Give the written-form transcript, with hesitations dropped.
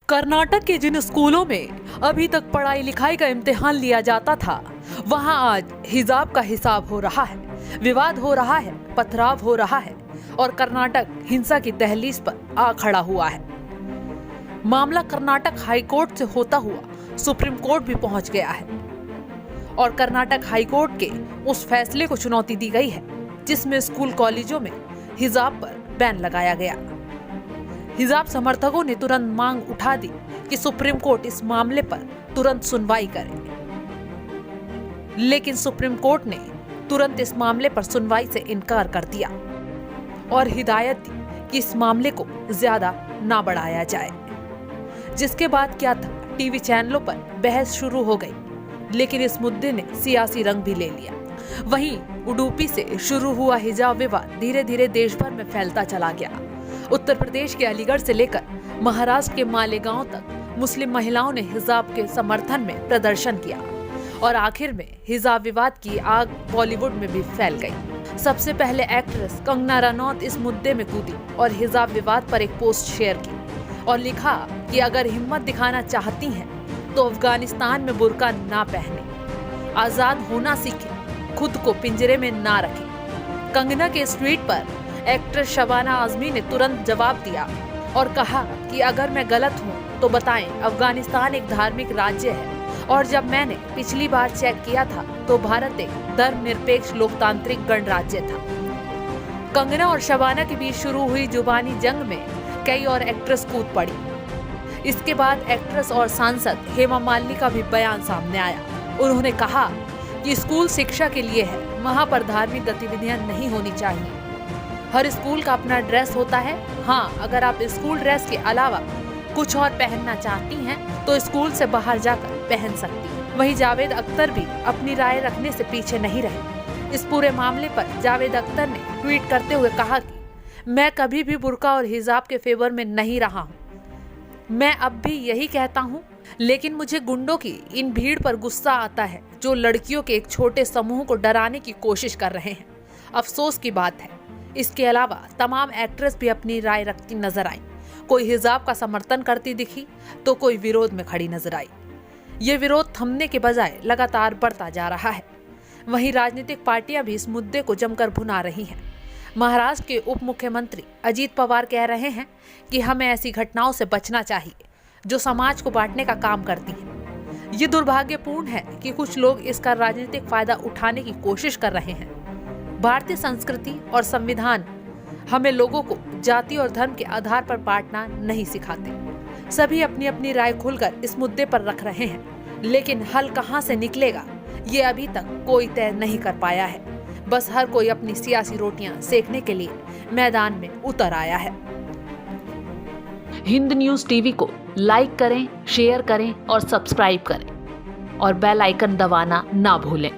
कर्नाटक के जिन स्कूलों में अभी तक पढ़ाई लिखाई का इम्तिहान लिया जाता था, वहां आज हिजाब का हिसाब हो रहा है, विवाद हो रहा है, पथराव हो रहा है और कर्नाटक हिंसा की दहलीज पर आ खड़ा हुआ है। मामला कर्नाटक हाई कोर्ट से होता हुआ सुप्रीम कोर्ट भी पहुंच गया है और कर्नाटक हाई कोर्ट के उस फैसले को चुनौती दी गई है जिसमें स्कूल कॉलेजों में हिजाब पर बैन लगाया गया। हिजाब समर्थकों ने तुरंत मांग उठा दी कि सुप्रीम कोर्ट इस मामले पर तुरंत सुनवाई करे, लेकिन सुप्रीम कोर्ट ने तुरंत इस मामले पर सुनवाई से इनकार कर दिया और हिदायत दी कि इस मामले को ज्यादा ना बढ़ाया जाए। जिसके बाद क्या था, टीवी चैनलों पर बहस शुरू हो गई, लेकिन इस मुद्दे ने सियासी रंग भी ले लिया। वहीं उडुपी से शुरू हुआ हिजाब विवाद धीरे धीरे देश भर में फैलता चला गया। उत्तर प्रदेश के अलीगढ़ से लेकर महाराष्ट्र के मालेगांव तक मुस्लिम महिलाओं ने हिजाब के समर्थन में प्रदर्शन किया और आखिर में हिजाब विवाद की आग बॉलीवुड में भी फैल गई। सबसे पहले एक्ट्रेस कंगना रनौत इस मुद्दे में कूदी और हिजाब विवाद पर एक पोस्ट शेयर की और लिखा कि अगर हिम्मत दिखाना चाहती हैं तो अफगानिस्तान में बुर्का ना पहने, आजाद होना सीखें, खुद को पिंजरे में ना रखें। कंगना के इस ट्वीट पर एक्ट्रेस शबाना आजमी ने तुरंत जवाब दिया और कहा कि अगर मैं गलत हूं तो बताएं, अफगानिस्तान एक धार्मिक राज्य है और जब मैंने पिछली बार चेक किया था तो भारत एक धर्मनिरपेक्ष लोकतांत्रिक गणराज्य था। कंगना और शबाना के बीच शुरू हुई जुबानी जंग में कई और एक्ट्रेस कूद पड़ी। इसके बाद एक्ट्रेस और सांसद हेमा मालिनी का भी बयान सामने आया। उन्होंने कहा कि स्कूल शिक्षा के लिए है, वहां पर धार्मिक गतिविधियां नहीं होनी चाहिए। हर स्कूल का अपना ड्रेस होता है। हाँ, अगर आप स्कूल ड्रेस के अलावा कुछ और पहनना चाहती हैं तो स्कूल से बाहर जाकर पहन सकती हैं। वहीं जावेद अख्तर भी अपनी राय रखने से पीछे नहीं रहे। इस पूरे मामले पर जावेद अख्तर ने ट्वीट करते हुए कहा कि मैं कभी भी बुर्का और हिजाब के फेवर में नहीं रहा हूँ। मैं अब भी यही कहता हूँ, लेकिन मुझे गुंडों की इन भीड़ पर गुस्सा आता है जो लड़कियों के एक छोटे समूह को डराने की कोशिश कर रहे हैं। अफसोस की बात है। इसके अलावा तमाम एक्ट्रेस भी अपनी राय रखती नजर आई। कोई हिजाब का समर्थन करती दिखी तो कोई विरोध में खड़ी नजर आई। ये विरोध थमने के बजाय लगातार बढ़ता जा रहा है। वहीं राजनीतिक पार्टियां भी इस मुद्दे को जमकर भुना रही हैं। महाराष्ट्र के उप मुख्यमंत्री अजीत पवार कह रहे हैं कि हमें ऐसी घटनाओं से बचना चाहिए जो समाज को बांटने का काम करती हैं। ये दुर्भाग्यपूर्ण है कि कुछ लोग इसका राजनीतिक फायदा उठाने की कोशिश कर रहे हैं। भारतीय संस्कृति और संविधान हमें लोगों को जाति और धर्म के आधार पर बांटना नहीं सिखाते। सभी अपनी अपनी राय खुलकर इस मुद्दे पर रख रहे हैं, लेकिन हल कहां से निकलेगा ये अभी तक कोई तय नहीं कर पाया है। बस हर कोई अपनी सियासी रोटियां सेकने के लिए मैदान में उतर आया है। हिंद न्यूज टीवी को लाइक करें, शेयर करें और सब्सक्राइब करें और बेल आइकन दबाना ना भूलें।